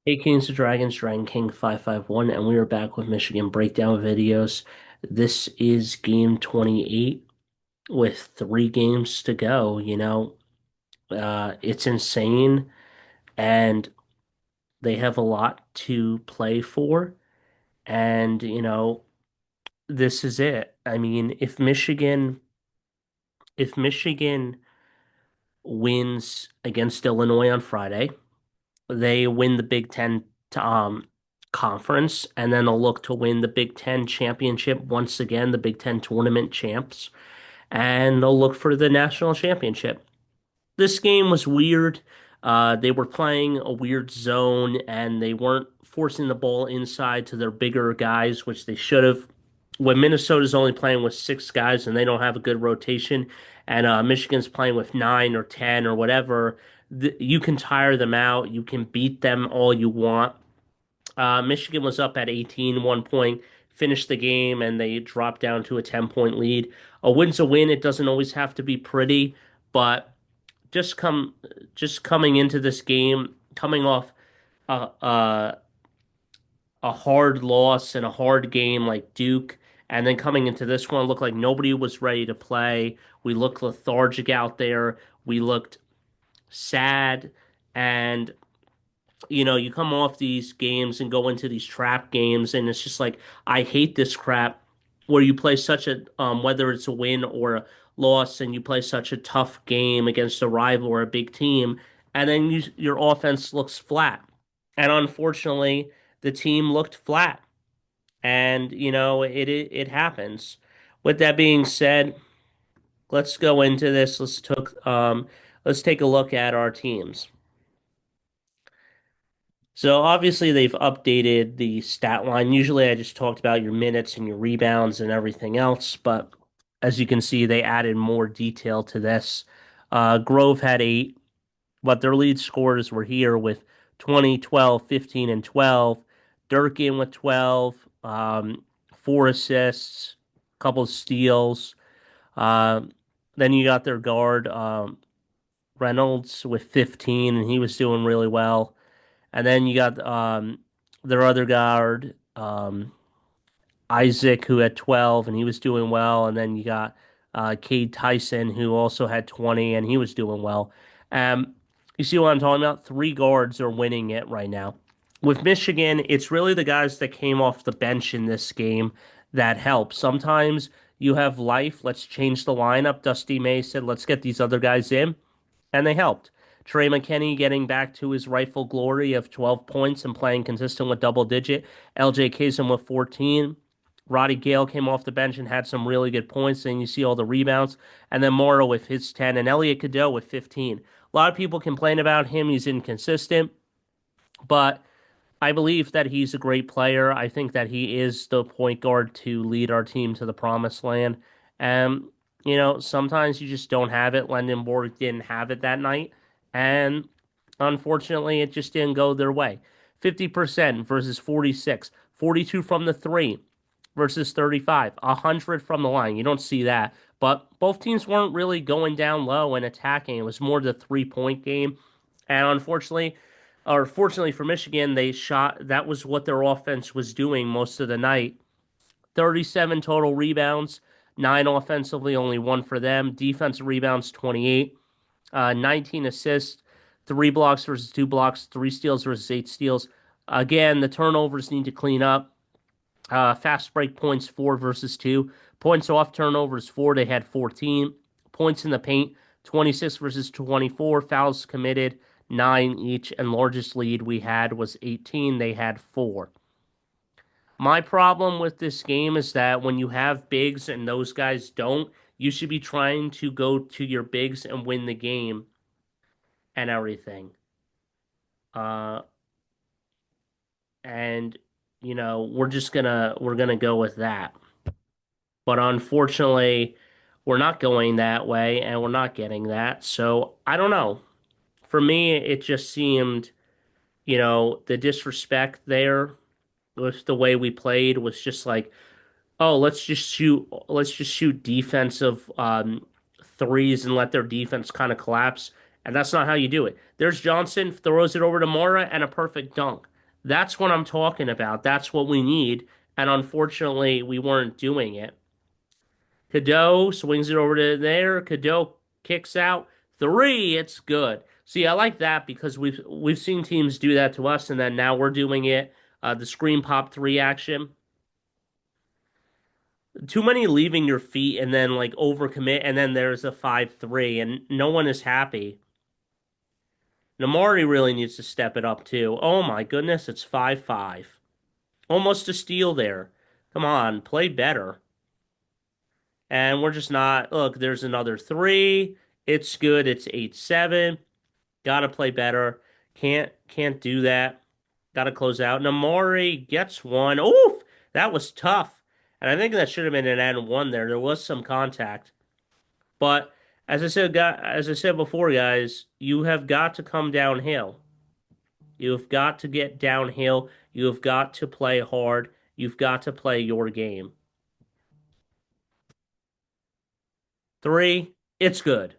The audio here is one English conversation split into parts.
Hey Kings of Dragons, Dragon King 551, and we are back with Michigan breakdown videos. This is game 28 with 3 games to go. It's insane, and they have a lot to play for. And, this is it. I mean, if Michigan wins against Illinois on Friday, they win the Big Ten conference, and then they'll look to win the Big Ten championship once again, the Big Ten tournament champs, and they'll look for the national championship. This game was weird. They were playing a weird zone, and they weren't forcing the ball inside to their bigger guys, which they should have. When Minnesota's only playing with 6 guys and they don't have a good rotation, and Michigan's playing with 9 or 10 or whatever, you can tire them out. You can beat them all you want. Michigan was up at 18 1 point, finished the game, and they dropped down to a 10-point lead. A win's a win. It doesn't always have to be pretty, but just come just coming into this game, coming off a a, a hard loss and a hard game like Duke, and then coming into this one, looked like nobody was ready to play. We looked lethargic out there. We looked sad, and you come off these games and go into these trap games, and it's just like I hate this crap where you play such a whether it's a win or a loss, and you play such a tough game against a rival or a big team, and then your offense looks flat. And unfortunately, the team looked flat, and it happens. With that being said, let's go into this. Let's take a look at our teams. So obviously they've updated the stat line. Usually I just talked about your minutes and your rebounds and everything else, but as you can see, they added more detail to this. Grove had 8, but their lead scorers were here with 20, 12, 15, and 12. Durkin with 12, 4 assists, a couple of steals. Um, then you got their guard, Reynolds with 15, and he was doing really well. And then you got their other guard, Isaac, who had 12, and he was doing well. And then you got Cade Tyson, who also had 20, and he was doing well. Um, you see what I'm talking about? 3 guards are winning it right now. With Michigan, it's really the guys that came off the bench in this game that help. Sometimes you have life. Let's change the lineup. Dusty May said, let's get these other guys in, and they helped. Trey McKinney getting back to his rightful glory of 12 points and playing consistent with double digit. LJ Kazem with 14. Roddy Gale came off the bench and had some really good points, and you see all the rebounds. And then Morrow with his 10, and Elliot Cadeau with 15. A lot of people complain about him. He's inconsistent, but I believe that he's a great player. I think that he is the point guard to lead our team to the promised land. And, sometimes you just don't have it. Lendenborg didn't have it that night. And unfortunately, it just didn't go their way. 50% versus 46, 42 from the three versus 35, 100 from the line. You don't see that. But both teams weren't really going down low and attacking. It was more the 3 point game. And unfortunately, or fortunately for Michigan, they shot. That was what their offense was doing most of the night. 37 total rebounds, 9 offensively, only 1 for them. Defensive rebounds, 28. 19 assists, 3 blocks versus 2 blocks, 3 steals versus 8 steals. Again, the turnovers need to clean up. Fast break points, 4 versus 2. Points off turnovers, 4. They had 14. Points in the paint, 26 versus 24. Fouls committed, 9 each. And largest lead we had was 18. They had 4. My problem with this game is that when you have bigs and those guys don't, you should be trying to go to your bigs and win the game and everything. Uh, and we're gonna go with that. But unfortunately, we're not going that way, and we're not getting that. So I don't know. For me, it just seemed, the disrespect there with the way we played was just like, oh, let's just shoot defensive threes and let their defense kind of collapse. And that's not how you do it. There's Johnson throws it over to Mora and a perfect dunk. That's what I'm talking about. That's what we need. And unfortunately, we weren't doing it. Cadeau swings it over to there. Cadeau kicks out. Three, it's good. See, I like that because we've seen teams do that to us, and then now we're doing it. The screen pop three action. Too many leaving your feet and then like overcommit, and then there's a 5-3, and no one is happy. Namari really needs to step it up too. Oh my goodness, it's 5-5. Almost a steal there. Come on, play better. And we're just not. Look, there's another three. It's good. It's 8-7. Gotta play better. Can't do that. Gotta close out. Namori gets one. Oof! That was tough. And I think that should have been an N1 there. There was some contact. But as I said before, guys, you have got to come downhill. You have got to get downhill. You have got to play hard. You've got to play your game. Three, it's good.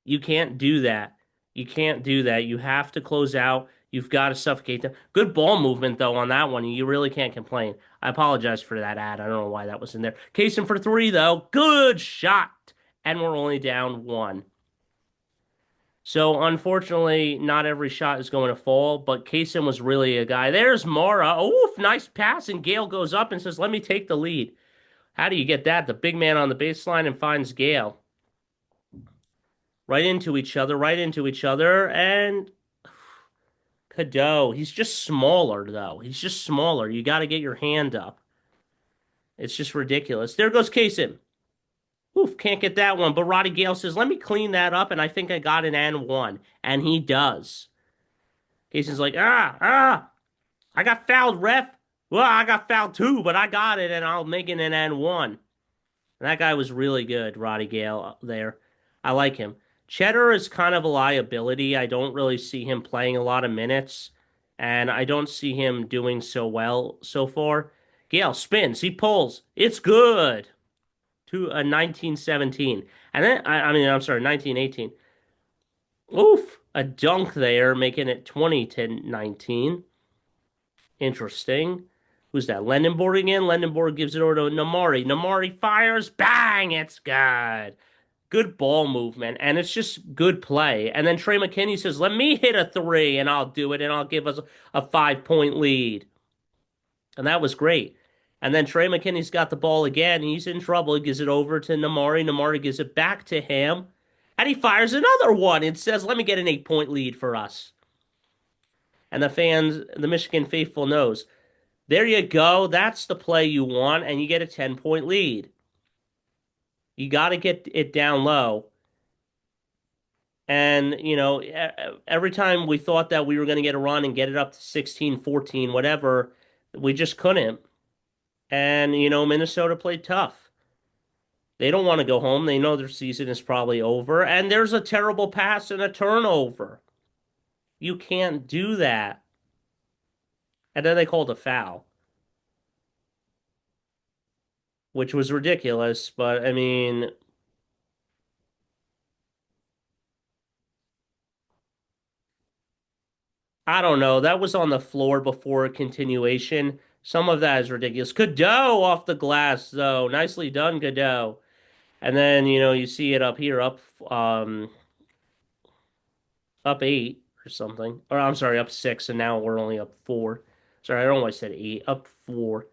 You can't do that. You can't do that. You have to close out. You've got to suffocate them. Good ball movement, though, on that one. You really can't complain. I apologize for that ad. I don't know why that was in there. Kaysen for three, though. Good shot. And we're only down one. So, unfortunately, not every shot is going to fall, but Kaysen was really a guy. There's Mara. Oof, nice pass. And Gale goes up and says, let me take the lead. How do you get that? The big man on the baseline and finds Gale. Right into each other, right into each other, and Cadeau. He's just smaller, though. He's just smaller. You got to get your hand up. It's just ridiculous. There goes Kaysen. Oof, can't get that one. But Roddy Gale says, let me clean that up, and I think I got an N1. And he does. Kaysen's like, I got fouled, ref. Well, I got fouled too, but I got it, and I'll make it an N1. That guy was really good, Roddy Gale there. I like him. Cheddar is kind of a liability. I don't really see him playing a lot of minutes, and I don't see him doing so well so far. Gale spins, he pulls. It's good to a 1917. And then, I'm sorry, 1918. Oof, a dunk there, making it 20-19. Interesting. Who's that? Lendenborg again? Lendenborg gives it over to Namari. Namari fires. Bang! It's good. Good ball movement, and it's just good play. And then Trey McKinney says, let me hit a three, and I'll do it, and I'll give us a 5-point lead. And that was great. And then Trey McKinney's got the ball again. He's in trouble. He gives it over to Namari. Namari gives it back to him. And he fires another one and says, let me get an 8-point lead for us. And the fans, the Michigan faithful knows. There you go. That's the play you want, and you get a 10-point lead. You got to get it down low. And, every time we thought that we were going to get a run and get it up to 16, 14, whatever, we just couldn't. And, Minnesota played tough. They don't want to go home. They know their season is probably over. And there's a terrible pass and a turnover. You can't do that. And then they called a foul, which was ridiculous. But, I mean, I don't know. That was on the floor before a continuation. Some of that is ridiculous. Cadeau off the glass, though. Nicely done, Cadeau. And then, you see it up here, up eight or something. Or I'm sorry, up six, and now we're only up four. Sorry, I don't know why I said eight. Up four.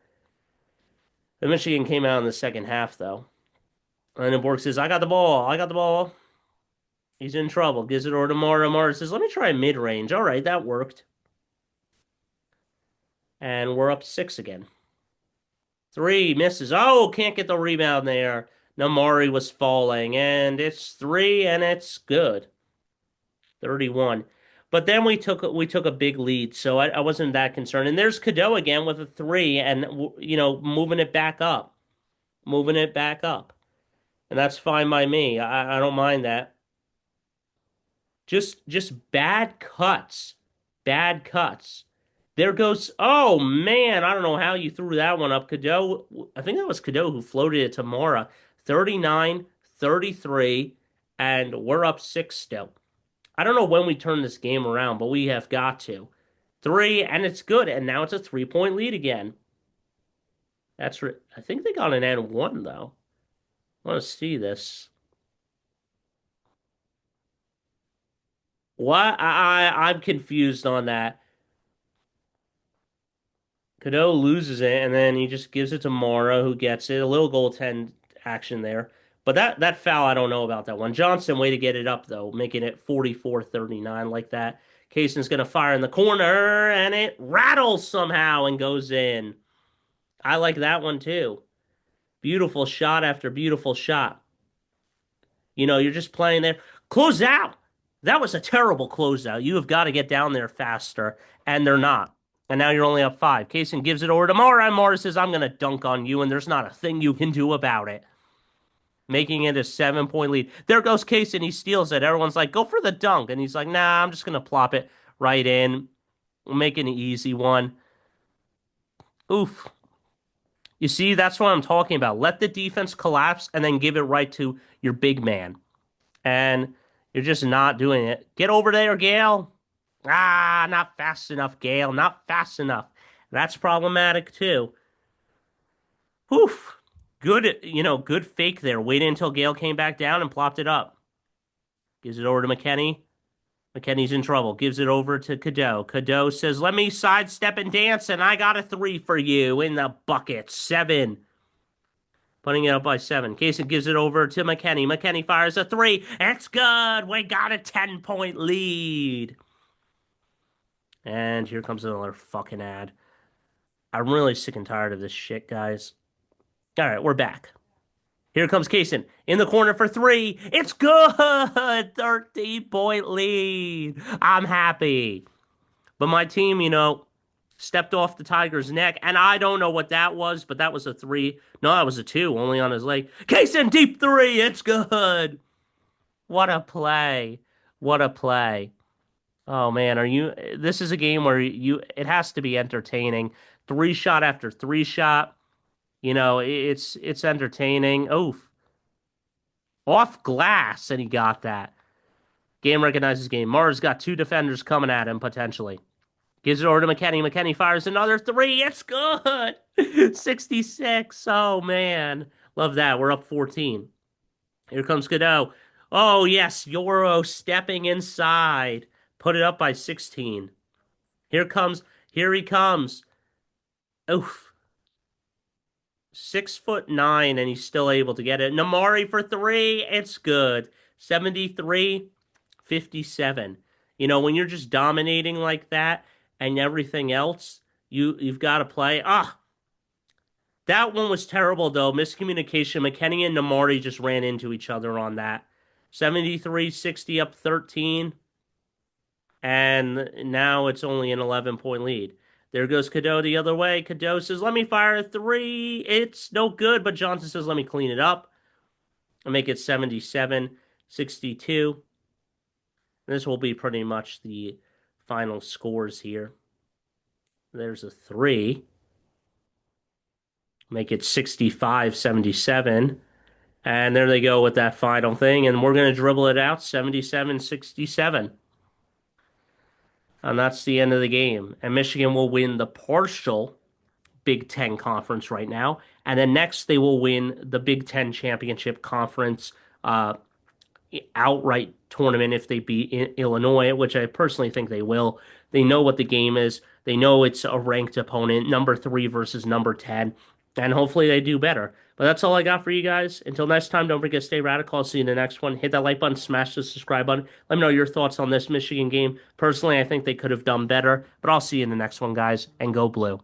The Michigan came out in the second half, though. And then Bork says, I got the ball. I got the ball. He's in trouble. Gives it over to Mara. Mara says, let me try mid-range. All right, that worked. And we're up six again. Three misses. Oh, can't get the rebound there. Namari was falling. And it's three, and it's good. 31. But then we took a big lead, so I wasn't that concerned. And there's Cadeau again with a three, and moving it back up, moving it back up, and that's fine by me. I don't mind that. Just bad cuts, bad cuts. There goes. Oh man, I don't know how you threw that one up, Cadeau. I think that was Cadeau who floated it to Mora. 39-33, and we're up six still. I don't know when we turn this game around, but we have got to. Three, and it's good. And now it's a 3-point lead again. I think they got an and one though. I want to see this. What? I'm confused on that. Cadeau loses it, and then he just gives it to Mara, who gets it. A little goaltend action there. But that foul, I don't know about that one. Johnson, way to get it up, though, making it 44-39 like that. Kaysen's going to fire in the corner, and it rattles somehow and goes in. I like that one, too. Beautiful shot after beautiful shot. You're just playing there. Close out. That was a terrible closeout. You have got to get down there faster, and they're not. And now you're only up five. Kaysen gives it over to Mara, and Mara says, I'm going to dunk on you, and there's not a thing you can do about it. Making it a 7-point lead. There goes Kaysen. He steals it. Everyone's like, go for the dunk. And he's like, nah, I'm just going to plop it right in. Make it an easy one. Oof. You see, that's what I'm talking about. Let the defense collapse and then give it right to your big man. And you're just not doing it. Get over there, Gale. Ah, not fast enough, Gale. Not fast enough. That's problematic too. Oof. Good, good fake there. Waited until Gale came back down and plopped it up. Gives it over to McKenny. McKenny's in trouble. Gives it over to Cadeau. Cadeau says, let me sidestep and dance, and I got a three for you in the bucket. 7. Putting it up by 7. Kaysen gives it over to McKenny. McKenny fires a 3. It's good. We got a 10-point lead. And here comes another fucking ad. I'm really sick and tired of this shit, guys. All right, we're back. Here comes Kaysen in the corner for 3. It's good. 13-point lead. I'm happy. But my team, stepped off the Tiger's neck, and I don't know what that was, but that was a 3. No, that was a 2, only on his leg. Kaysen, deep 3. It's good. What a play. What a play. Oh man, this is a game where it has to be entertaining. 3-shot after 3-shot. It's entertaining. Oof. Off glass, and he got that. Game recognizes game. Mara's got 2 defenders coming at him, potentially. Gives it over to McKenny. McKenny fires another 3. It's good. 66. Oh, man. Love that. We're up 14. Here comes Cadeau. Oh, yes. Yoro stepping inside. Put it up by 16. Here he comes. Oof. 6'9", and he's still able to get it. Namari for 3. It's good. 73-57. When you're just dominating like that and everything else, you've got to play. That one was terrible, though. Miscommunication. McKenny and Namari just ran into each other on that. 73-60 up 13. And now it's only an 11-point lead. There goes Cadeau the other way. Cadeau says, let me fire a 3. It's no good, but Johnson says, let me clean it up. I'll make it 77-62. This will be pretty much the final scores here. There's a 3. Make it 65-77. And there they go with that final thing. And we're going to dribble it out 77-67. And that's the end of the game. And Michigan will win the partial Big Ten conference right now. And then next, they will win the Big Ten championship conference outright tournament if they beat Illinois, which I personally think they will. They know what the game is. They know it's a ranked opponent, number 3 versus number 10. And hopefully they do better. But that's all I got for you guys. Until next time, don't forget to stay radical. I'll see you in the next one. Hit that like button, smash the subscribe button. Let me know your thoughts on this Michigan game. Personally, I think they could have done better. But I'll see you in the next one, guys. And go blue.